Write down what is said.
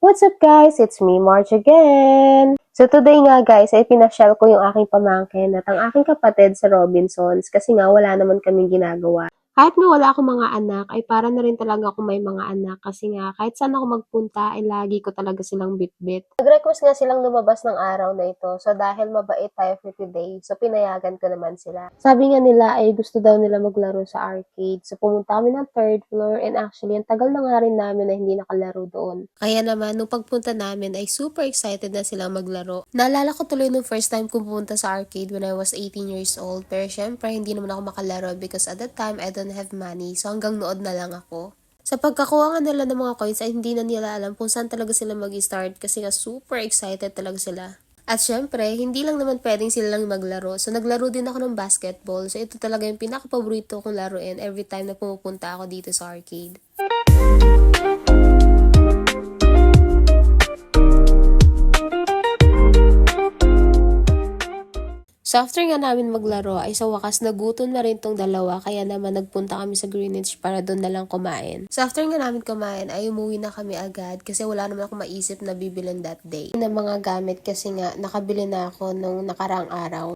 What's up guys? It's me, Marge again! So today nga guys, ay pinasyal ko yung aking pamangkin at ang aking kapatid sa Robinsons kasi nga wala naman kaming ginagawa. Kahit nga wala akong mga anak, ay para na rin talaga ako may mga anak kasi nga kahit saan ako magpunta ay lagi ko talaga silang bitbit. Nag-request nga silang lumabas ng araw na ito, so dahil mabait tayo for today, so pinayagan ko naman sila. Sabi nga nila ay gusto daw nila maglaro sa arcade, so pumunta kami ng third floor and actually ang tagal na nga rin namin na hindi nakalaro doon. Kaya naman, nung pagpunta namin ay super excited na silang maglaro. Naalala ko tuloy nung first time kong pumunta sa arcade when I was 18 years old, pero syempre hindi naman ako makalaro because at that time I don't have money, so hanggang nood na lang ako. Sa pagkakuha nga nila ng mga coins ay hindi na nila alam kung saan talaga sila mag-start kasi nga super excited talaga sila. At syempre, hindi lang naman pwedeng sila lang maglaro. So naglaro din ako ng basketball. So ito talaga yung pinaka-paborito kong laruin every time na pumupunta ako dito sa arcade. So after nga namin maglaro ay sa wakas nagutom na rin tong dalawa kaya naman nagpunta kami sa Greenwich para doon na lang kumain. So after nga namin kumain ay umuwi na kami agad kasi wala naman ako maisip na bibilin that day. Ng mga gamit kasi nga nakabili na ako nung nakarang araw.